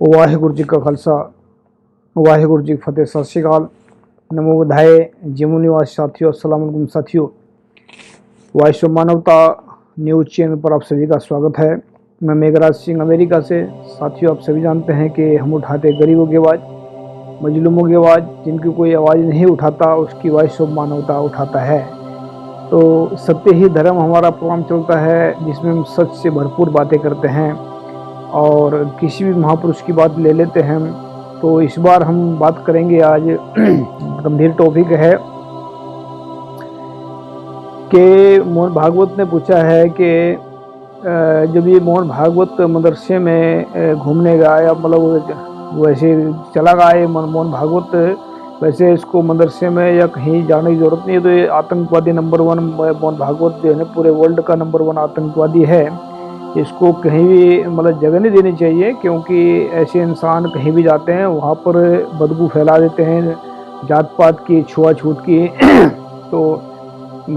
वाहिगुरु जी का खालसा वाहिगुरु जी की फतेह। सत श्री अकाल, नमो बुधाए, जम्मू निवासी साथियों, अस्सलाम वालेकुम साथियों। वॉइस ऑफ मानवता न्यूज़ चैनल पर आप सभी का स्वागत है। मैं मेघराज सिंह अमेरिका से। साथियों, आप सभी जानते हैं कि हम उठाते गरीबों की आवाज़, मजलूमों की आवाज़। जिनकी कोई आवाज़ नहीं उठाता उसकी वॉइस ऑफ मानवता उठाता है। तो सत्य ही धर्म हमारा प्रोग्राम चलता है, जिसमें हम सच से भरपूर बातें करते हैं और किसी भी महापुरुष की बात ले लेते हैं। तो इस बार हम बात करेंगे, आज गंभीर टॉपिक है कि मोहन भागवत ने पूछा है कि जब ये मोहन भागवत मदरसे में घूमने गया, या मतलब वैसे चला गया ये मोहन भागवत, वैसे इसको मदरसे में या कहीं जाने की ज़रूरत नहीं है। तो ये आतंकवादी नंबर 1 मोहन भागवत जो है ना, पूरे वर्ल्ड का नंबर 1 आतंकवादी है। इसको कहीं भी मतलब जगह नहीं देनी चाहिए, क्योंकि ऐसे इंसान कहीं भी जाते हैं वहाँ पर बदबू फैला देते हैं, जात पात की, छुआछूत की। तो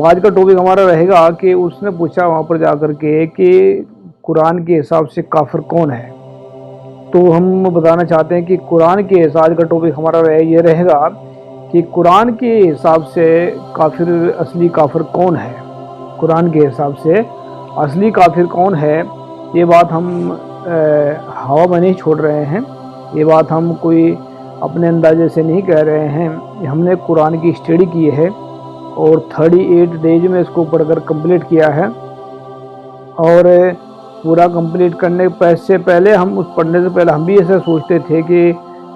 आज का टॉपिक हमारा रहेगा कि उसने पूछा वहाँ पर जाकर के कि कुरान के हिसाब से काफिर कौन है। तो हम बताना चाहते हैं कि कुरान के हिसाब का टॉपिक हमारा ये रहेगा कि कुरान के हिसाब से काफिर, असली काफिर कौन है। कुरान के हिसाब से असली काफिर कौन है, ये बात हम हवा में नहीं छोड़ रहे हैं। ये बात हम कोई अपने अंदाजे से नहीं कह रहे हैं। हमने कुरान की स्टडी की है और 38 डेज में इसको पढ़कर कंप्लीट किया है। और पूरा कंप्लीट करने से पहले, हम उस पढ़ने से पहले हम भी ऐसा सोचते थे कि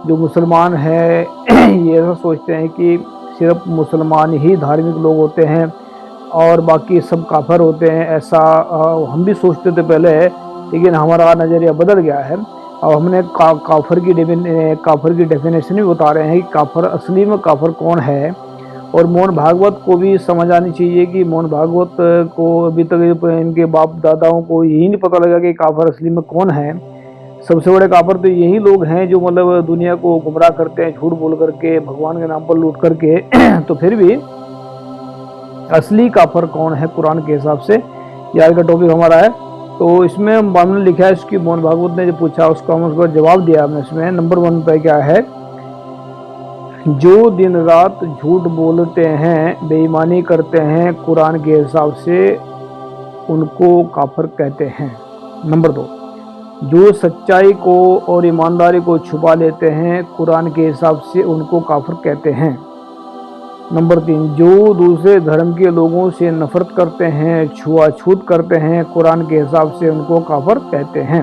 जो मुसलमान है ये ऐसा सोचते हैं कि सिर्फ मुसलमान ही धार्मिक लोग होते हैं और बाकी सब काफिर होते हैं। ऐसा हम भी सोचते थे पहले, लेकिन हमारा नज़रिया बदल गया है। अब हमने काफिर की डेफिनेशन भी बता रहे हैं कि काफिर, असली में काफिर कौन है। और मोहन भागवत को भी समझ आनी चाहिए कि मोहन भागवत को अभी तक इनके बाप दादाओं को यही नहीं पता लगा कि काफिर असली में कौन है। सबसे बड़े काफिर तो यही लोग हैं जो मतलब दुनिया को गुमराह करते हैं, झूठ बोल करके, भगवान के नाम पर लूट करके। तो फिर भी असली काफिर कौन है कुरान के हिसाब से, ये आज का टॉपिक हमारा है। तो इसमें हमने लिखा है, इसकी मोहन भागवत ने जो पूछा उसका हम उसको जवाब दिया हमने। इसमें नंबर 1 पे क्या है, जो दिन रात झूठ बोलते हैं, बेईमानी करते हैं, कुरान के हिसाब से उनको काफिर कहते हैं। नंबर 2, जो सच्चाई को और ईमानदारी को छुपा लेते हैं, कुरान के हिसाब से उनको काफिर कहते हैं। नंबर 3, जो दूसरे धर्म के लोगों से नफरत करते हैं, छुआछूत करते हैं, कुरान के हिसाब से उनको काफिर कहते हैं।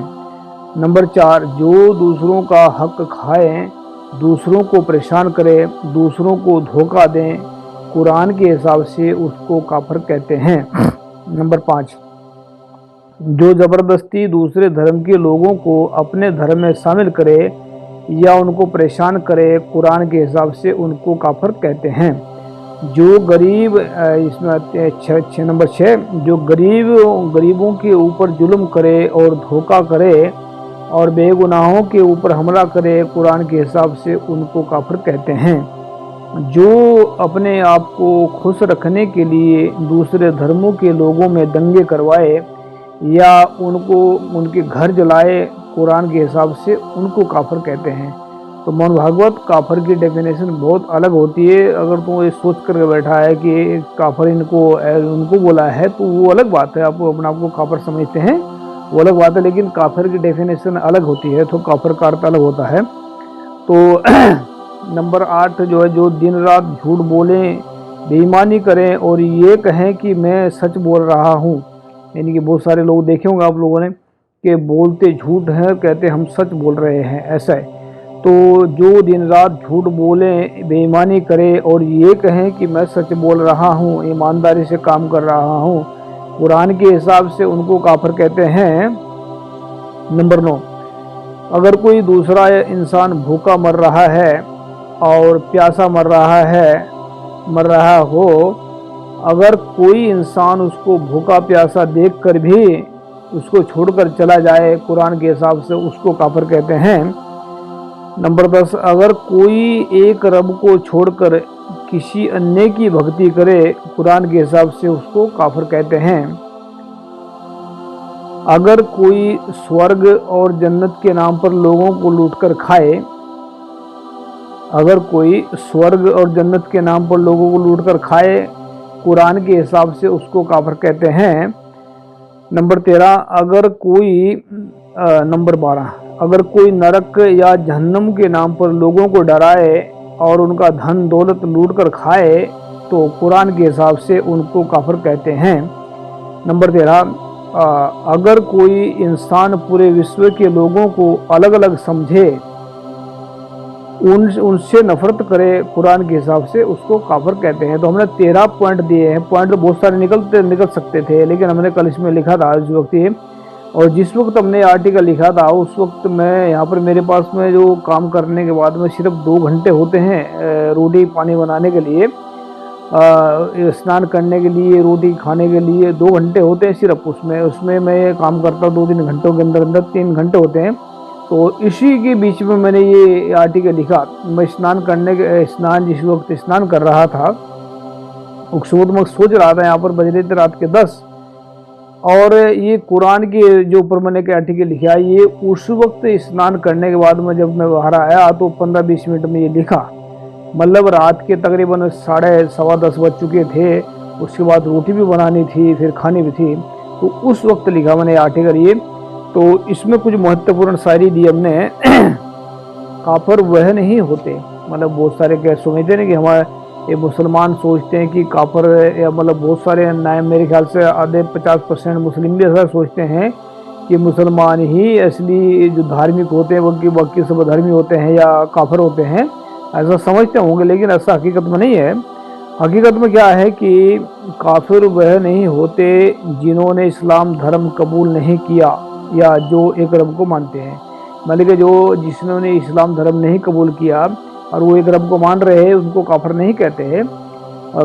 नंबर 4, जो दूसरों का हक खाएं, दूसरों को परेशान करें, दूसरों को धोखा दें, कुरान के हिसाब से उसको काफिर कहते हैं। नंबर 5, जो ज़बरदस्ती दूसरे धर्म के लोगों को अपने धर्म में शामिल करे या उनको परेशान करे, कुरान के हिसाब से उनको काफिर कहते हैं। जो गरीब, इसमें नंबर 6, जो गरीबों के ऊपर जुल्म करे और धोखा करे और बेगुनाहों के ऊपर हमला करे, कुरान के हिसाब से उनको काफिर कहते हैं। जो अपने आप को खुश रखने के लिए दूसरे धर्मों के लोगों में दंगे करवाए या उनके घर जलाए, कुरान के हिसाब से उनको काफिर कहते हैं। तो मोहन भागवत काफिर की डेफिनेशन बहुत अलग होती है। अगर तुम ये सोच करके बैठा है कि काफिर उनको बोला है, तो वो अलग बात है। आप अपने आप को काफिर समझते हैं, वो अलग बात है, लेकिन काफिर की डेफिनेशन अलग होती है, तो काफिर का अर्थ अलग होता है। तो नंबर 8 जो है, जो दिन रात झूठ बोलें, बेईमानी करें और ये कहें कि मैं सच बोल रहा हूँ। यानी कि बहुत सारे लोग देखे होंगे आप लोगों ने कि बोलते झूठ है, कहते हम सच बोल रहे हैं, ऐसा है। तो जो दिन रात झूठ बोलें, बेईमानी करें और ये कहें कि मैं सच बोल रहा हूँ, ईमानदारी से काम कर रहा हूँ, कुरान के हिसाब से उनको काफिर कहते हैं। नंबर 9, अगर कोई दूसरा इंसान भूखा मर रहा है और प्यासा मर रहा हो, अगर कोई इंसान उसको भूखा प्यासा देखकर भी उसको छोड़कर चला जाए, कुरान के हिसाब से उसको काफिर कहते हैं। नंबर 10, अगर कोई एक रब को छोड़कर किसी अन्य की भक्ति करे, कुरान के हिसाब से उसको काफिर कहते हैं। अगर कोई स्वर्ग और जन्नत के नाम पर लोगों को लूटकर खाए, अगर कोई स्वर्ग और जन्नत के नाम पर लोगों को लूटकर खाए, कुरान के हिसाब से उसको काफिर कहते हैं। नंबर 13, अगर कोई नंबर 12, अगर कोई नरक या जहन्नम के नाम पर लोगों को डराए और उनका धन दौलत लूट कर खाए, तो कुरान के हिसाब से उनको काफिर कहते हैं। नंबर 13, अगर कोई इंसान पूरे विश्व के लोगों को अलग अलग समझे, उनसे नफरत करे, कुरान के हिसाब से उसको काफिर कहते हैं। तो हमने 13 पॉइंट दिए हैं। पॉइंट तो बहुत सारे निकल सकते थे, लेकिन हमने कल इसमें लिखा था उस वक्त ये, और जिस वक्त हमने आर्टिकल लिखा था उस वक्त मैं यहाँ पर मेरे पास में जो काम करने के बाद में सिर्फ 2 घंटे होते हैं रोटी पानी बनाने के लिए, स्नान करने के लिए, रोटी खाने के लिए 2 घंटे होते हैं सिर्फ। उसमें मैं काम करता हूँ 2-3 घंटों के अंदर 3 घंटे होते हैं। तो इसी के बीच में मैंने ये आर्टिकल लिखा। मैं स्नान जिस वक्त स्नान कर रहा था उस वक्त मैं सोच रहा था, यहाँ पर बज रहे थे रात के 10, और ये कुरान के जो ऊपर मैंने एक आर्टिकल लिखा, ये उस वक्त स्नान करने के बाद में जब मैं बाहर आया तो 15-20 मिनट में ये लिखा। मतलब रात के तकरीबन 10:30 बज चुके थे। उसके बाद रोटी भी बनानी थी, फिर खानी भी थी, तो उस वक्त लिखा मैंने आर्टिकल ये। तो इसमें कुछ महत्वपूर्ण शायरी दी हमने। काफिर वह नहीं होते, मतलब बहुत सारे क्या समझते हैं कि हमारे ये मुसलमान सोचते हैं कि काफिर, या मतलब बहुत सारे मेरे ख्याल से आधे 50% मुस्लिम भी ऐसा सोचते हैं कि मुसलमान ही असली जो धार्मिक होते हैं, बाकी सब धर्मी होते हैं या काफिर होते हैं, ऐसा समझते होंगे। लेकिन ऐसा हकीकत में नहीं है। हकीकत में क्या है कि काफिर वह नहीं होते जिन्होंने इस्लाम धर्म कबूल नहीं किया या जो एक रब को मानते हैं। मतलब कि जिन्होंने इस्लाम धर्म नहीं कबूल किया और वो एक रब को मान रहे हैं, उनको काफिर नहीं कहते हैं।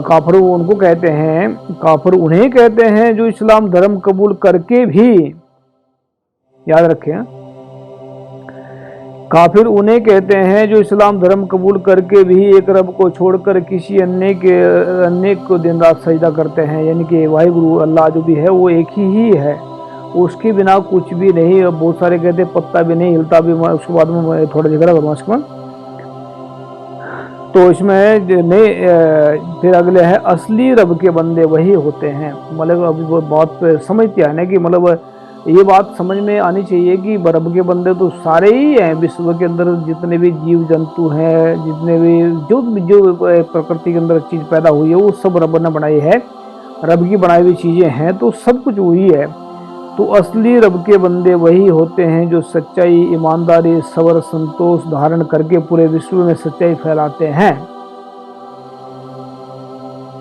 काफिर उनको कहते हैं, काफिर उन्हें कहते हैं जो इस्लाम धर्म कबूल करके भी, याद रखें, काफिर उन्हें कहते हैं जो इस्लाम धर्म कबूल करके भी एक रब को छोड़कर किसी अन्य को दिन रात सजदा करते हैं। यानी कि वाहिगुरु अल्लाह जो भी है वो एक ही है, उसके बिना कुछ भी नहीं। बहुत सारे कहते हैं पत्ता भी नहीं हिलता भी। उसके बाद में मैं थोड़ा जिक्र करूँगा इसमें। तो इसमें नहीं, फिर अगले है, असली रब के बंदे वही होते हैं। मतलब अभी वो बात समझते हैं ना कि मतलब ये बात समझ में आनी चाहिए कि रब के बंदे तो सारे ही हैं। विश्व के अंदर जितने भी जीव जंतु हैं, जितने भी जो प्रकृति के अंदर चीज़ पैदा हुई है, वो सब रब ने बनाई है। रब की बनाई हुई चीज़ें हैं, तो सब कुछ वही है। तो असली रब के बंदे वही होते हैं जो सच्चाई, ईमानदारी, सब्र, संतोष धारण करके पूरे विश्व में सच्चाई फैलाते हैं।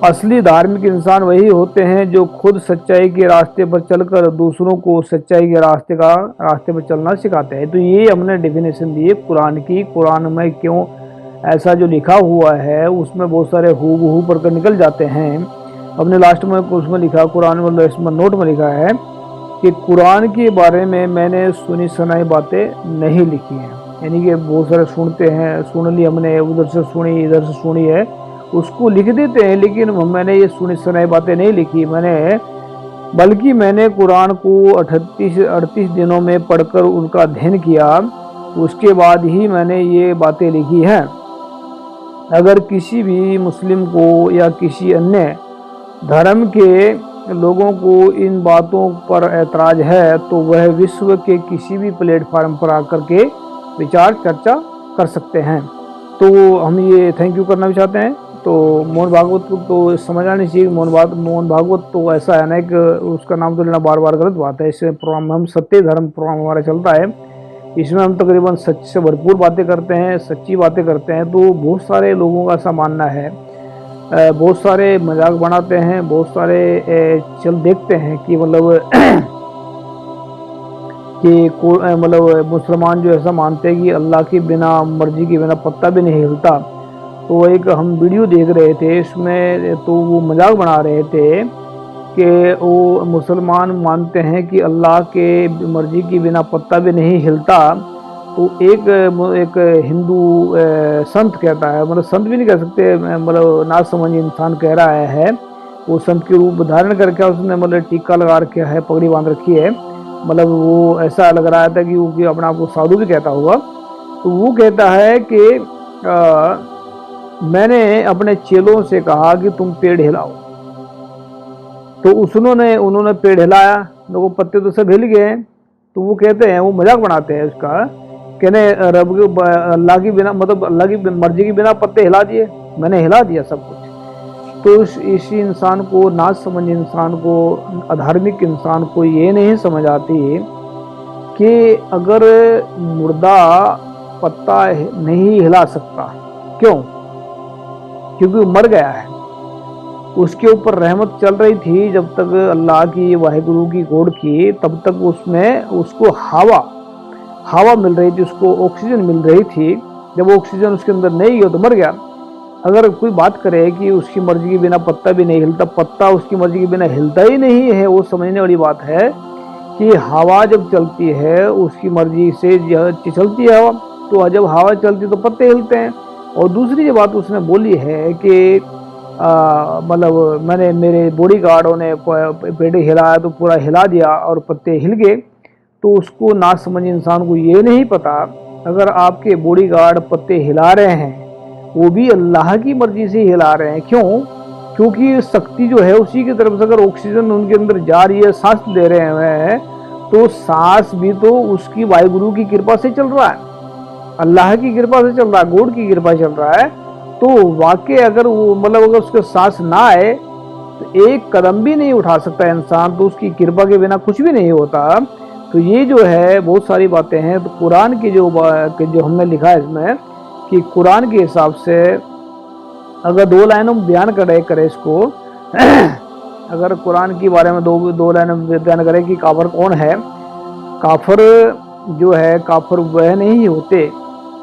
असली धार्मिक इंसान वही होते हैं जो खुद सच्चाई के रास्ते पर चलकर दूसरों को सच्चाई के रास्ते पर चलना सिखाते हैं। तो ये हमने डेफिनेशन दी है कुरान की। कुरान में क्यों ऐसा जो लिखा हुआ है उसमें बहुत सारे हूबहू पढ़कर निकल जाते हैं। हमने लास्ट में उसमें लिखा, कुरान मतलब इसमें नोट में लिखा है कि कुरान के बारे में मैंने सुनी सुनाई बातें नहीं लिखी हैं। यानी कि बहुत सारे सुनते हैं, सुन ली हमने, उधर से सुनी इधर से सुनी है, उसको लिख देते हैं, लेकिन मैंने ये सुनी सुनाई बातें नहीं लिखी। बल्कि मैंने कुरान को 38 दिनों में पढ़कर उनका अध्ययन किया, उसके बाद ही मैंने ये बातें लिखी हैं। अगर किसी भी मुस्लिम को या किसी अन्य धर्म के लोगों को इन बातों पर ऐतराज है तो वह विश्व के किसी भी प्लेटफार्म पर आकर के विचार चर्चा कर सकते हैं। तो हम ये थैंक यू करना भी चाहते हैं। तो मोहन भागवत को तो समझ आनी चाहिए। मोहन भागवत तो ऐसा है ना कि उसका नाम तो लेना बार बार गलत बात है। इसमें प्रोग्राम हम सत्य धर्म प्रोग्राम हमारा चलता है, इसमें हम तकरीबन सच से भरपूर बातें करते हैं, सच्ची बातें करते हैं। तो बहुत सारे लोगों का ऐसा मानना है, बहुत सारे मजाक बनाते हैं, बहुत सारे देखते हैं कि मतलब कि मुसलमान जो ऐसा मानते हैं कि अल्लाह की बिना मर्जी के बिना पत्ता भी नहीं हिलता। तो एक हम वीडियो देख रहे थे, इसमें तो वो मजाक बना रहे थे कि वो मुसलमान मानते हैं कि अल्लाह के मर्जी के बिना पत्ता भी नहीं हिलता। तो एक हिंदू संत कहता है, मतलब संत भी नहीं कह सकते, मतलब ना समझ इंसान कह रहा है, वो संत के रूप धारण करके उसने मतलब टीका लगा रखा है, पगड़ी बांध रखी है। मतलब वो ऐसा लग रहा था कि वो कि अपना आप को साधु भी कहता होगा। तो वो कहता है कि मैंने अपने चेलों से कहा कि तुम पेड़ हिलाओ, तो उन्होंने पेड़ हिलाया, लोगों पत्ते तो सब हिल गए। तो वो कहते हैं, वो मजाक बनाते हैं उसका, कहने रब के अल्लाह की बिना, मतलब अल्लाह की मर्जी के बिना पत्ते हिला दिए, मैंने हिला दिया सब कुछ। तो इसी इंसान को, ना समझ इंसान को, अधार्मिक इंसान को ये नहीं समझ आती कि अगर मुर्दा पत्ता नहीं हिला सकता, क्यों? क्योंकि वो मर गया है। उसके ऊपर रहमत चल रही थी जब तक अल्लाह की, वाहिगुरु की गोड की, तब तक उसमें उसको हवा मिल रही थी, उसको ऑक्सीजन मिल रही थी। जब ऑक्सीजन उसके अंदर नहीं गया तो मर गया। अगर कोई बात करे कि उसकी मर्जी के बिना पत्ता भी नहीं हिलता, पत्ता उसकी मर्जी के बिना हिलता ही नहीं है, वो समझने वाली बात है कि हवा जब चलती है उसकी मर्जी से चलती है हवा, तो जब हवा चलती है तो पत्ते हिलते हैं। और दूसरी जो बात उसने बोली है कि मतलब मैंने, मेरे बॉडी गार्डों ने पेड़ हिलाया तो पूरा हिला दिया और पत्ते हिल गए। तो उसको, ना समझ इंसान को ये नहीं पता, अगर आपके बॉडी गार्ड पत्ते हिला रहे हैं वो भी अल्लाह की मर्जी से हिला रहे हैं। क्यों? क्योंकि शक्ति जो है उसी की तरफ से, अगर ऑक्सीजन उनके अंदर जा रही है, सांस ले रहे हैं, तो सांस भी तो उसकी वाहिगुरु की कृपा से चल रहा है, अल्लाह की कृपा से चल रहा है, गॉड की कृपा चल रहा है। तो वाकई अगर वो, मतलब अगर उसके सांस ना आए तो एक कदम भी नहीं उठा सकता इंसान, तो उसकी कृपा के बिना कुछ भी नहीं होता। तो ये जो है बहुत सारी बातें हैं। तो कुरान की जो हमने लिखा है इसमें, कि कुरान के हिसाब से अगर दो लाइनों में बयान करे इसको अगर कुरान के बारे में दो लाइनों में बयान करें कि काफर कौन है, काफर जो है, काफर वह नहीं होते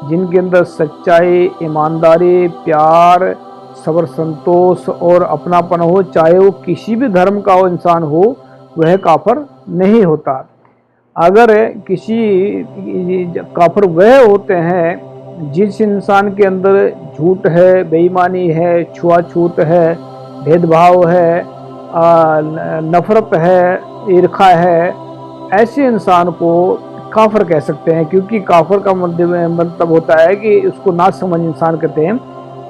जिनके अंदर सच्चाई, ईमानदारी, प्यार, सब्र, संतोष और अपनापन हो, चाहे वो किसी भी धर्म का हो इंसान हो, वह काफर नहीं होता। अगर काफर वह होते हैं जिस इंसान के अंदर झूठ है, बेईमानी है, छुआछूत है, भेदभाव है, नफरत है, ईर्खा है, ऐसे इंसान को काफर कह सकते हैं। क्योंकि काफर का मतलब होता है कि उसको ना समझ इंसान कहते हैं।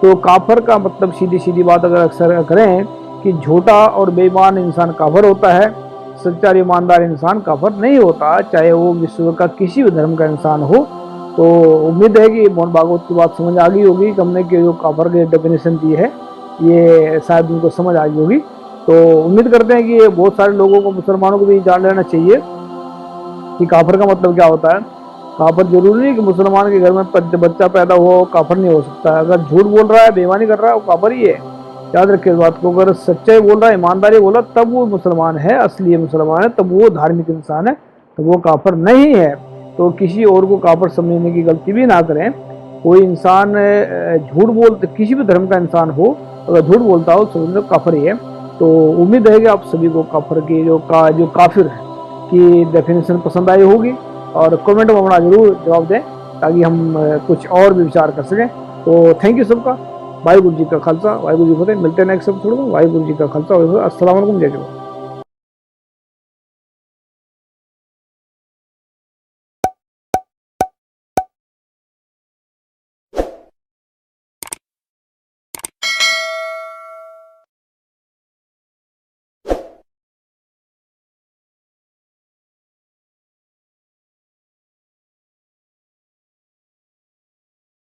तो काफर का मतलब, सीधी सीधी बात अगर अक्सर करें, कि झूठा और बेईमान इंसान काफर होता है, सच्चा ईमानदार इंसान काफर नहीं होता, चाहे वो विश्व का किसी भी धर्म का इंसान हो। तो उम्मीद है कि मोहन भागवत की बात समझ आ गई होगी। हमने कि जो काफर की डेफिनेशन दी है ये शायद उनको समझ आ गई होगी। तो उम्मीद करते हैं कि बहुत सारे लोगों को, मुसलमानों को भी जान लेना चाहिए कि काफर का मतलब क्या होता है। काफर जरूरी नहीं कि मुसलमान के घर में बच्चा पैदा हो काफर नहीं हो सकता है। अगर झूठ बोल रहा है, बेईमानी कर रहा है, वो काफर ही है। याद रखिए इस बात को। अगर सच्चाई बोल रहा है, ईमानदारी बोला, तब वो मुसलमान है, असली मुसलमान है, तब वो धार्मिक इंसान है, तब वो काफर नहीं है। तो किसी और को काफर समझने की गलती भी ना करें। कोई इंसान झूठ बोलते, किसी भी धर्म का इंसान हो, अगर झूठ बोलता हो तो समझो काफर ही है। तो उम्मीद है कि आप सभी को काफर की जो काफिर है की डेफिनेशन पसंद आई होगी, और कमेंट में अपना जरूर जवाब दें ताकि हम कुछ और भी विचार कर सकें। तो थैंक यू सबका। वाहिगुरु जी का खालसा, वाहिगुरु जी फतेह। मिलते हैं नेक्स्ट एपिसोड में। वाहिगुरु जी का खालसा, अस्सलाम वालेकुम, जय जवान।